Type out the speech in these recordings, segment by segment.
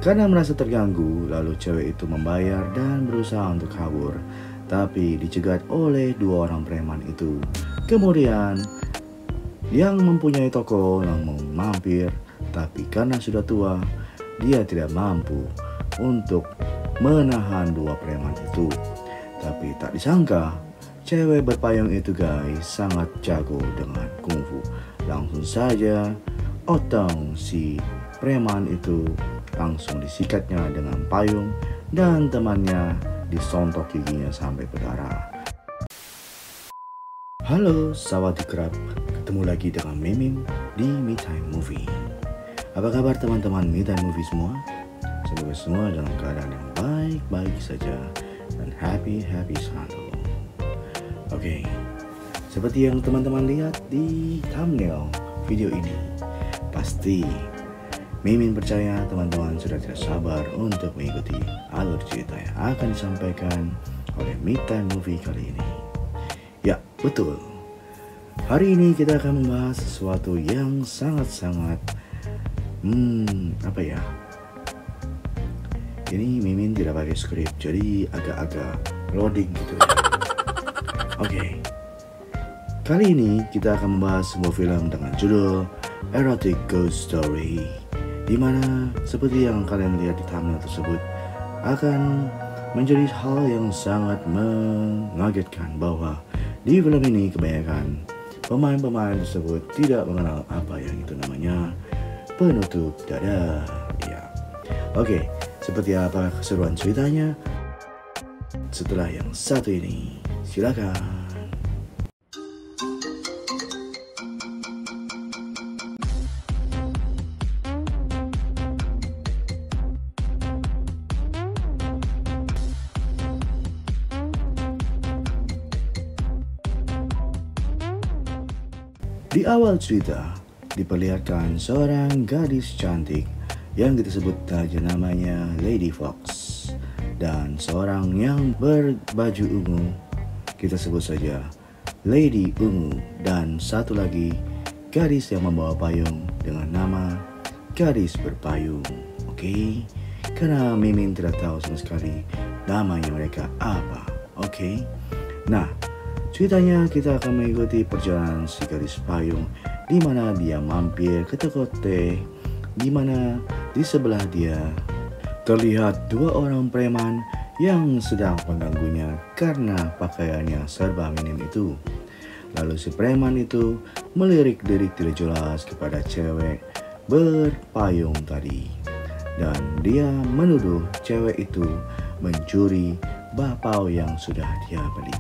Karena merasa terganggu, lalu cewek itu membayar dan berusaha untuk kabur, tapi dicegat oleh dua orang preman itu. Kemudian, yang mempunyai toko langsung mampir, tapi karena sudah tua, dia tidak mampu untuk menahan dua preman itu. Tapi tak disangka, cewek berpayung itu guys sangat jago dengan kungfu. Langsung saja otong si preman itu langsung disikatnya dengan payung dan temannya disontok giginya sampai berdarah. Halo sahabat kerap, ketemu lagi dengan Mimin di Me Time Movie. Apa kabar teman-teman Me Time Movie semua? Semoga semua dalam keadaan yang baik-baik saja dan happy selalu. Oke, seperti yang teman-teman lihat di thumbnail video ini, pasti Mimin percaya teman-teman sudah tidak sabar untuk mengikuti alur cerita yang akan disampaikan oleh Me Time Movie kali ini. Ya, betul. Hari ini kita akan membahas sesuatu yang sangat-sangat Ini Mimin tidak pakai skrip, jadi agak-agak loading gitu ya. Oke. Kali ini kita akan membahas sebuah film dengan judul Erotic Ghost Story, di mana seperti yang kalian lihat di thumbnail tersebut akan menjadi hal yang sangat mengagetkan bahwa di film ini kebanyakan pemain-pemain tersebut tidak mengenal apa yang itu namanya penutup dada. Ya. Oke, seperti apa keseruan ceritanya? Setelah yang satu ini, silakan. Di awal cerita, diperlihatkan seorang gadis cantik yang kita sebut saja namanya Lady Fox, dan seorang yang berbaju ungu, kita sebut saja Lady Ungu, dan satu lagi gadis yang membawa payung dengan nama Gadis Berpayung. Oke, karena Mimin tidak tahu sama sekali namanya mereka apa. Oke, nah ceritanya kita akan mengikuti perjalanan si gadis payung, di mana dia mampir ke toko teh, di mana di sebelah dia terlihat dua orang preman yang sedang mengganggunya karena pakaiannya serba minim itu. Lalu si preman itu melirik-lirik tidak jelas kepada cewek berpayung tadi, dan dia menuduh cewek itu mencuri bakpao yang sudah dia beli.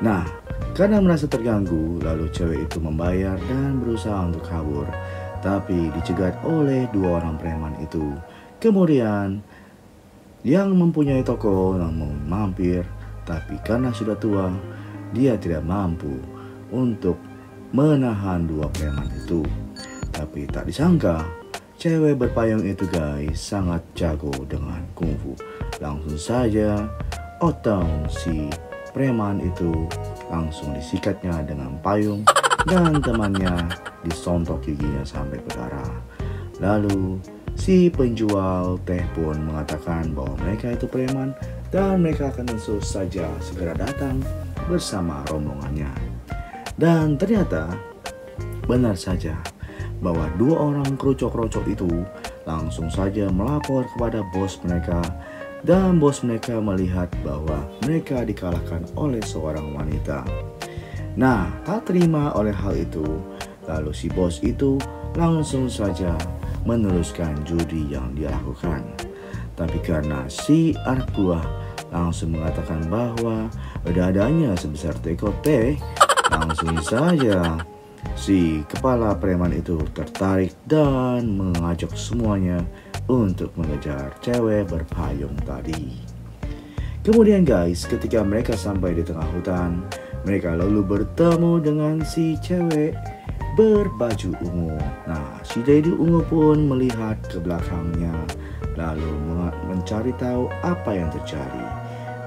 Nah, karena merasa terganggu, lalu cewek itu membayar dan berusaha untuk kabur, tapi dicegat oleh dua orang preman itu. Kemudian, yang mempunyai toko langsung mampir, tapi karena sudah tua, dia tidak mampu untuk menahan dua preman itu. Tapi tak disangka, cewek berpayung itu guys sangat jago dengan kungfu. Langsung saja otong si preman itu langsung disikatnya dengan payung dan temannya disontok giginya sampai berdarah. Lalu si penjual teh pun mengatakan bahwa mereka itu preman dan mereka akan tentu saja segera datang bersama rombongannya. Dan ternyata benar saja bahwa dua orang kerucok-kerucok itu langsung saja melapor kepada bos mereka. Dan bos mereka melihat bahwa mereka dikalahkan oleh seorang wanita. Nah, tak terima oleh hal itu, lalu si bos itu langsung saja meneruskan judi yang dia lakukan. Tapi karena si anak buah langsung mengatakan bahwa dadanya sebesar teko teh, langsung saja si kepala preman itu tertarik dan mengajak semuanya untuk mengejar cewek berpayung tadi. Kemudian guys, ketika mereka sampai di tengah hutan, mereka lalu bertemu dengan si cewek berbaju ungu. Nah, si Lady Ungu pun melihat ke belakangnya, lalu mencari tahu apa yang terjadi.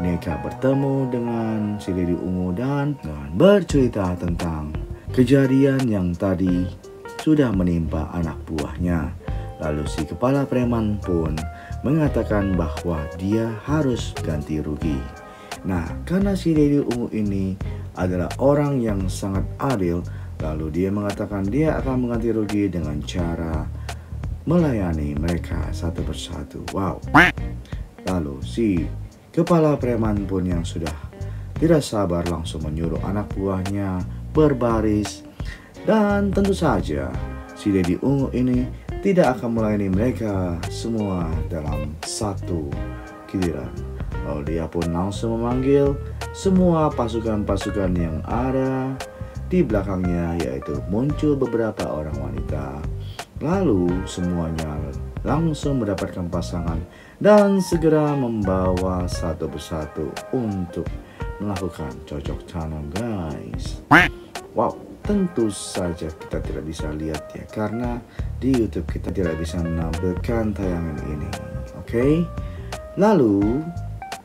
Mereka bertemu dengan si Lady Ungu dan bercerita tentang kejadian yang tadi sudah menimpa anak buahnya. Lalu si kepala preman pun mengatakan bahwa dia harus ganti rugi. Nah, karena si Lady Ungu ini adalah orang yang sangat adil, lalu dia mengatakan dia akan mengganti rugi dengan cara melayani mereka satu persatu. Wow. Lalu si kepala preman pun yang sudah tidak sabar langsung menyuruh anak buahnya berbaris. Dan tentu saja si Lady Ungu ini tidak akan melayani mereka semua dalam satu giliran. Lalu dia pun langsung memanggil semua pasukan-pasukan yang ada di belakangnya, yaitu muncul beberapa orang wanita. Lalu semuanya langsung mendapatkan pasangan dan segera membawa satu persatu untuk melakukan cocok tanam, guys. Wow, tentu saja kita tidak bisa lihat ya, karena di YouTube kita tidak bisa menampilkan tayangan ini. Oke? Lalu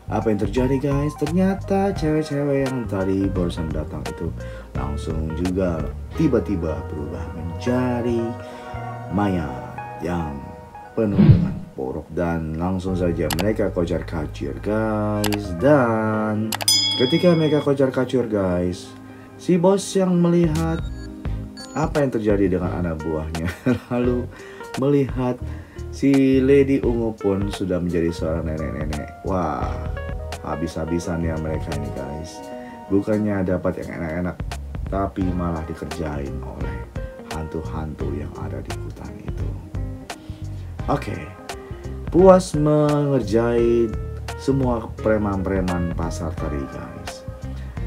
apa yang terjadi, guys? Ternyata cewek-cewek yang tadi barusan datang itu langsung juga tiba-tiba berubah menjadi mayat yang penuh dengan porok, dan langsung saja mereka kocar-kacir, guys. Dan ketika mereka kocar-kacir, guys, si bos yang melihat apa yang terjadi dengan anak buahnya lalu melihat si Lady Ungu pun sudah menjadi seorang nenek-nenek. Wah, habis-habisan ya mereka ini, guys. Bukannya dapat yang enak-enak, tapi malah dikerjain oleh hantu-hantu yang ada di hutan itu. Oke, puas mengerjai semua preman-preman pasar tadi, guys.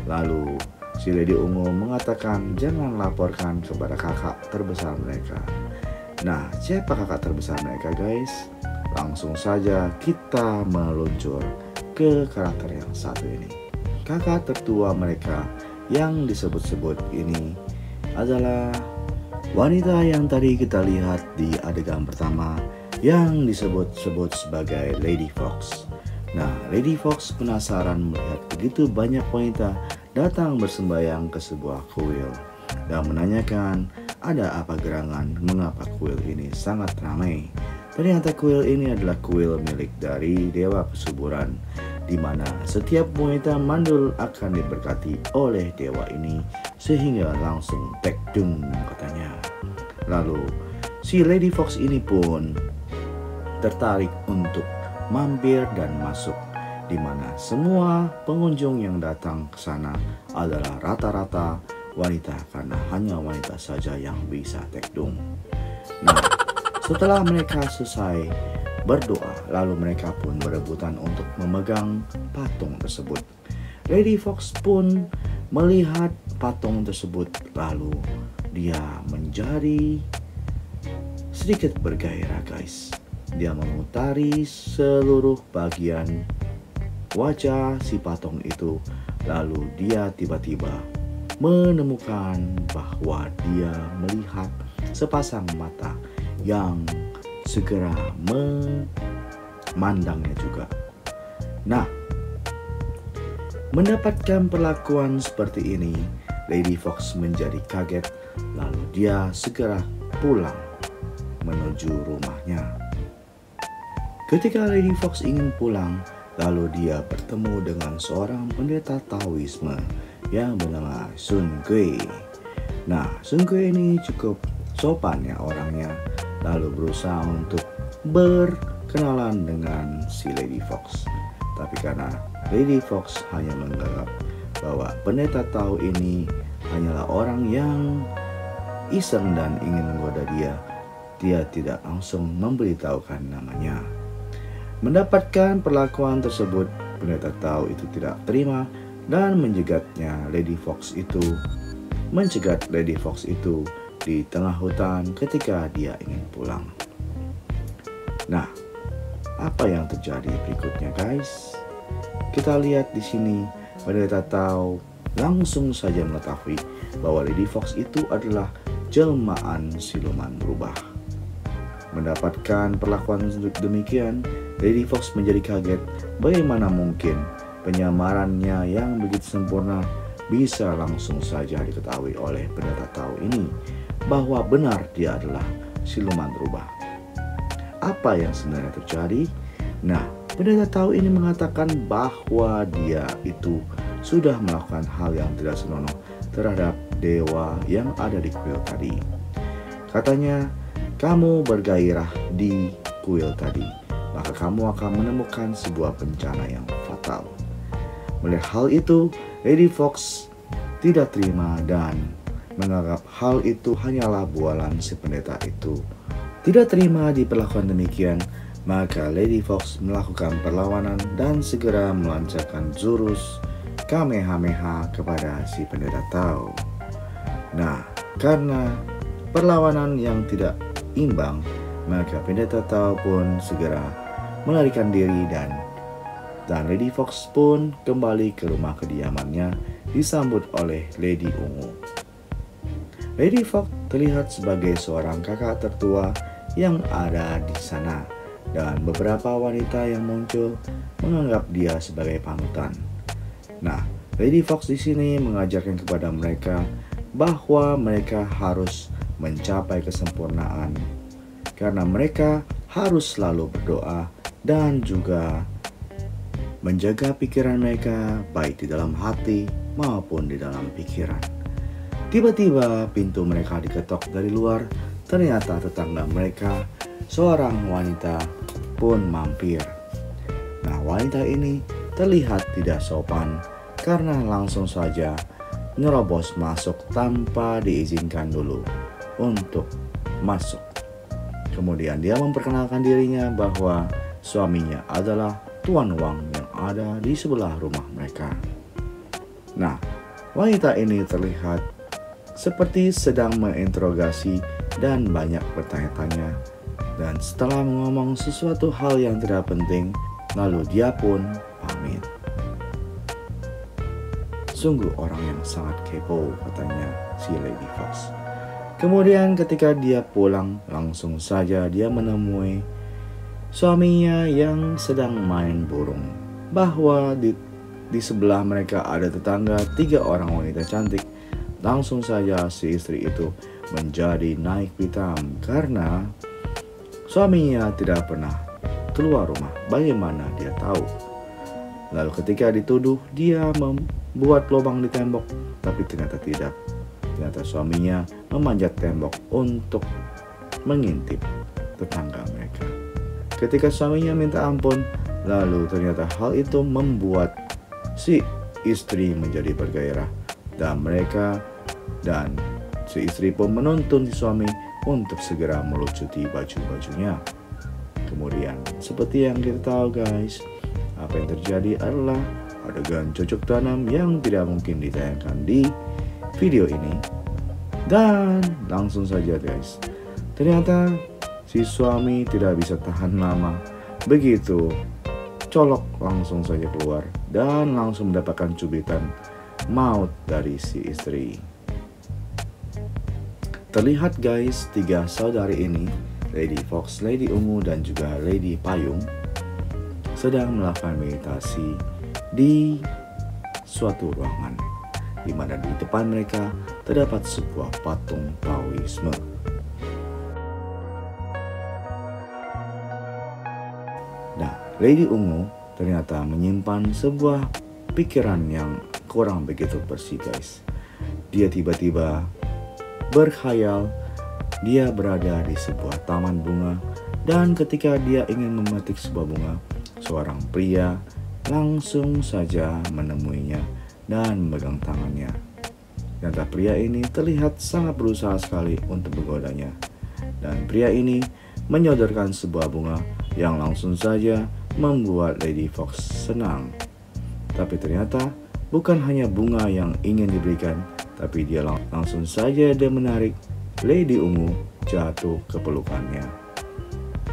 Lalu si Lady Ungu mengatakan jangan laporkan kepada kakak terbesar mereka. Nah, siapa kakak terbesar mereka, guys? Langsung saja kita meluncur ke karakter yang satu ini. Kakak tertua mereka yang disebut-sebut ini adalah wanita yang tadi kita lihat di adegan pertama yang disebut-sebut sebagai Lady Fox. Nah, Lady Fox penasaran melihat begitu banyak wanita datang bersembayang ke sebuah kuil dan menanyakan ada apa gerangan, mengapa kuil ini sangat ramai. Ternyata kuil ini adalah kuil milik dari Dewa Kesuburan, di mana setiap wanita mandul akan diberkati oleh dewa ini sehingga langsung tekdung katanya. Lalu si Lady Fox ini pun tertarik untuk mampir dan masuk, di mana semua pengunjung yang datang ke sana adalah rata-rata wanita, karena hanya wanita saja yang bisa tekdung. Nah, setelah mereka selesai berdoa, lalu mereka pun berebutan untuk memegang patung tersebut. Lady Fox pun melihat patung tersebut, lalu dia menjadi sedikit bergairah, guys. Dia memutari seluruh bagian wajah si patung itu, lalu dia tiba-tiba menemukan bahwa dia melihat sepasang mata yang segera memandangnya juga. Nah, mendapatkan perlakuan seperti ini, Lady Fox menjadi kaget, lalu dia segera pulang menuju rumahnya. Ketika Lady Fox ingin pulang, lalu dia bertemu dengan seorang pendeta Taoisme yang bernama Sun Kui. Nah, Sun Kui ini cukup sopan ya orangnya, lalu berusaha untuk berkenalan dengan si Lady Fox. Tapi karena Lady Fox hanya menganggap bahwa pendeta Tao ini hanyalah orang yang iseng dan ingin menggoda dia, dia tidak langsung memberitahukan namanya. Mendapatkan perlakuan tersebut, pendeta Tao itu tidak terima dan mencegat Lady Fox itu di tengah hutan ketika dia ingin pulang. Nah, apa yang terjadi berikutnya, guys? Kita lihat di sini, pendeta Tao langsung saja mengetahui bahwa Lady Fox itu adalah jelmaan siluman berubah. Mendapatkan perlakuan demikian, Lady Fox menjadi kaget. Bagaimana mungkin penyamarannya yang begitu sempurna bisa langsung saja diketahui oleh pendeta Tao ini bahwa benar dia adalah siluman berubah. apa yang sebenarnya terjadi? Nah, pendeta Tao ini mengatakan bahwa dia itu sudah melakukan hal yang tidak senonoh terhadap dewa yang ada di kuil tadi. Katanya, kamu bergairah di kuil tadi, maka kamu akan menemukan sebuah bencana yang fatal. Melihat hal itu, Lady Fox tidak terima dan menganggap hal itu hanyalah bualan si pendeta itu. Tidak terima diperlakukan demikian, maka Lady Fox melakukan perlawanan dan segera melancarkan jurus Kamehameha kepada si pendeta Tao. Nah, karena perlawanan yang tidak imbang, maka pendeta Tao pun segera melarikan diri dan Lady Fox pun kembali ke rumah kediamannya disambut oleh Lady Ungu. Lady Fox terlihat sebagai seorang kakak tertua yang ada di sana dan beberapa wanita yang muncul menganggap dia sebagai panutan. Nah, Lady Fox di sini mengajarkan kepada mereka bahwa mereka harus mencapai kesempurnaan karena mereka harus selalu berdoa dan juga menjaga pikiran mereka baik di dalam hati maupun di dalam pikiran. Tiba-tiba pintu mereka diketok dari luar. Ternyata tetangga mereka, seorang wanita pun mampir. Nah, wanita ini terlihat tidak sopan karena langsung saja nerobos masuk tanpa diizinkan dulu untuk masuk. Kemudian dia memperkenalkan dirinya bahwa suaminya adalah Tuan Wang yang ada di sebelah rumah mereka. Nah, wanita ini terlihat seperti sedang menginterogasi dan banyak bertanya-tanya. Dan setelah ngomong sesuatu hal yang tidak penting, lalu dia pun pamit. Sungguh orang yang sangat kepo, katanya si Lady Fox. Kemudian ketika dia pulang, langsung saja dia menemui suaminya yang sedang main burung. Bahwa di sebelah mereka ada tetangga 3 orang wanita cantik. Langsung saja si istri itu menjadi naik pitam karena suaminya tidak pernah keluar rumah. Bagaimana dia tahu? Lalu ketika dituduh, dia membuat lubang di tembok, tapi ternyata tidak. Ternyata suaminya memanjat tembok untuk mengintip tetangga mereka. Ketika suaminya minta ampun, lalu ternyata hal itu membuat si istri menjadi bergairah dan si istri pun menuntun si suami untuk segera melucuti baju-bajunya. Kemudian seperti yang kita tahu guys, apa yang terjadi adalah adegan cocok tanam yang tidak mungkin ditayangkan di video ini. Dan langsung saja guys, ternyata si suami tidak bisa tahan lama. Begitu colok langsung saja keluar dan langsung mendapatkan cubitan maut dari si istri. Terlihat guys, 3 saudari ini, Lady Fox, Lady Ungu, dan juga Lady Payung, sedang melakukan meditasi di suatu ruangan, di mana di depan mereka terdapat sebuah patung Taoisme. Nah, Lady Ungu ternyata menyimpan sebuah pikiran yang kurang begitu bersih guys. Dia tiba-tiba berkhayal dia berada di sebuah taman bunga, dan ketika dia ingin memetik sebuah bunga, seorang pria langsung saja menemuinya dan memegang tangannya. Ternyata pria ini terlihat sangat berusaha sekali untuk menggodanya, dan pria ini menyodorkan sebuah bunga yang langsung saja membuat Lady Fox senang. Tapi ternyata bukan hanya bunga yang ingin diberikan, tapi dia langsung saja dia menarik Lady Ungu jatuh ke pelukannya.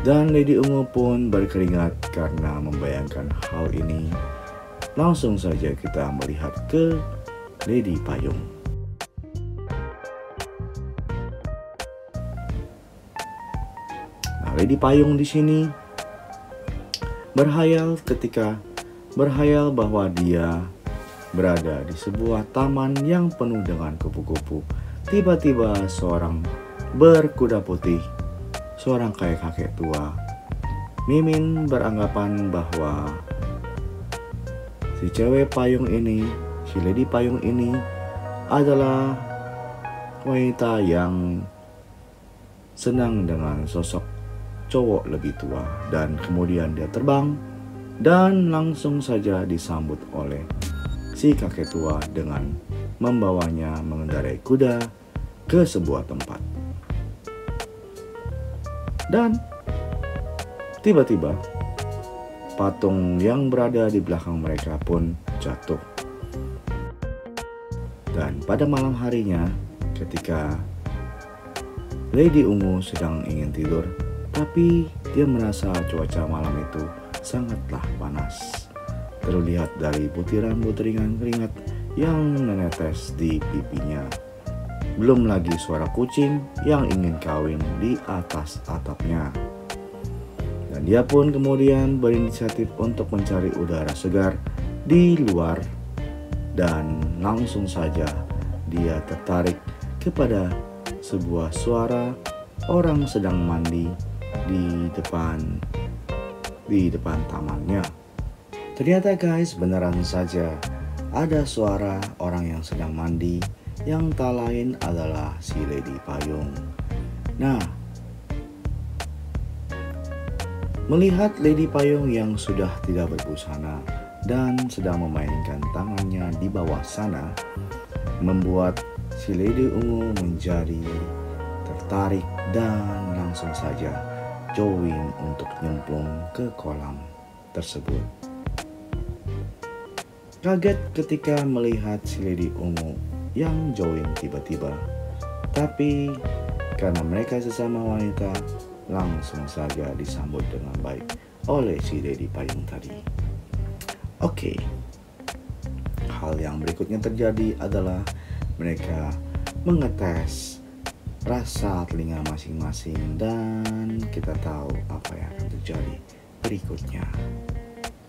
Dan Lady Ungu pun berkeringat karena membayangkan hal ini. Langsung saja kita melihat ke Lady Payung. Nah, Lady Payung di sini berhayal bahwa dia berada di sebuah taman yang penuh dengan kupu-kupu. Tiba-tiba seorang berkuda putih, seorang kakek tua, Mimin beranggapan bahwa si cewek payung ini, si Lady Payung ini adalah wanita yang senang dengan sosok cowok lebih tua, dan kemudian dia terbang dan langsung saja disambut oleh si kakek tua dengan membawanya mengendarai kuda ke sebuah tempat. Dan tiba-tiba patung yang berada di belakang mereka pun jatuh. Dan pada malam harinya, ketika Lady Ungu sedang ingin tidur, tapi dia merasa cuaca malam itu sangatlah panas. Terlihat dari butiran-butiran keringat yang menetes di pipinya. Belum lagi suara kucing yang ingin kawin di atas atapnya. Dan dia pun kemudian berinisiatif untuk mencari udara segar di luar. Dan langsung saja dia tertarik kepada sebuah suara orang sedang mandi di depan tamannya. Ternyata guys, beneran saja ada suara orang yang sedang mandi, yang tak lain adalah si Lady Payung. Nah, melihat Lady Payung yang sudah tidak berbusana dan sedang memainkan tangannya di bawah sana, membuat si Lady Ungu menjadi tertarik dan langsung saja join untuk nyemplung ke kolam tersebut. Kaget ketika melihat si Lady Ungu yang join tiba-tiba, tapi karena mereka sesama wanita, langsung saja disambut dengan baik oleh si Lady Payung tadi. Oke, hal yang berikutnya terjadi adalah mereka mengetes rasa telinga masing-masing, dan kita tahu apa yang akan terjadi berikutnya.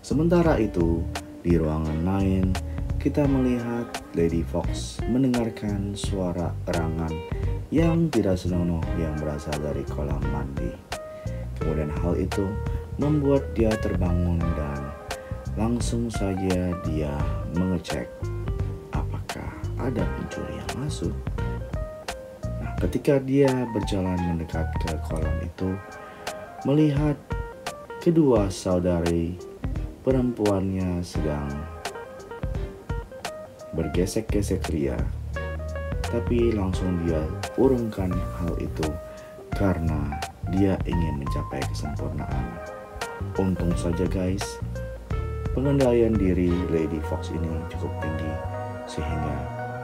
Sementara itu, di ruangan lain, kita melihat Lady Fox mendengarkan suara erangan yang tidak senonoh yang berasal dari kolam mandi. Kemudian hal itu membuat dia terbangun dan langsung saja dia mengecek apakah ada pencuri yang masuk. Nah, ketika dia berjalan mendekat ke kolam itu, melihat kedua saudari perempuannya sedang bergesek-gesek ria, tapi langsung dia urungkan hal itu karena dia ingin mencapai kesempurnaan. Untung saja guys, pengendalian diri Lady Fox ini cukup tinggi sehingga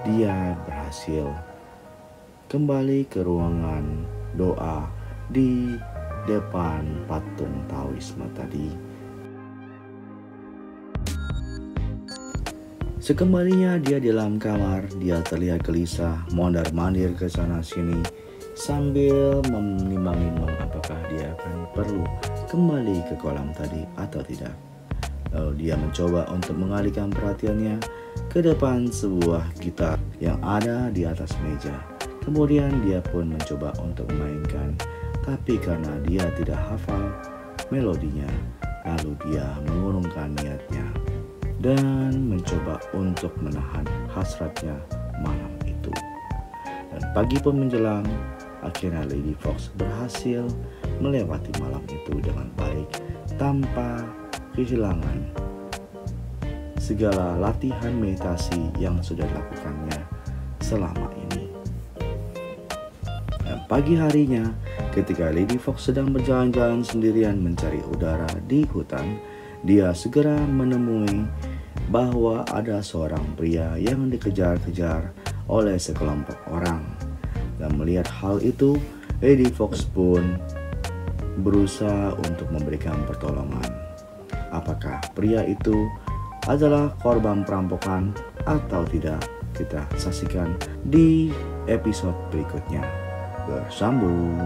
dia berhasil kembali ke ruangan doa di depan patung Taoisme tadi. Sekembalinya dia di dalam kamar, dia terlihat gelisah, mondar-mandir ke sana sini sambil menimbang-nimbang apakah dia akan perlu kembali ke kolam tadi atau tidak. Lalu dia mencoba untuk mengalihkan perhatiannya ke depan sebuah gitar yang ada di atas meja. Kemudian dia pun mencoba untuk memainkan, tapi karena dia tidak hafal melodinya, lalu dia mengurungkan niatnya dan mencoba untuk menahan hasratnya malam itu. Dan pagi pun menjelang, akhirnya Lady Fox berhasil melewati malam itu dengan baik tanpa kehilangan segala latihan meditasi yang sudah dilakukannya selama ini. Dan pagi harinya, ketika Lady Fox sedang berjalan-jalan sendirian mencari udara di hutan, dia segera menemui bahwa ada seorang pria yang dikejar-kejar oleh sekelompok orang. Dan melihat hal itu, Lady Fox pun berusaha untuk memberikan pertolongan. Apakah pria itu adalah korban perampokan atau tidak? Kita saksikan di episode berikutnya. Bersambung.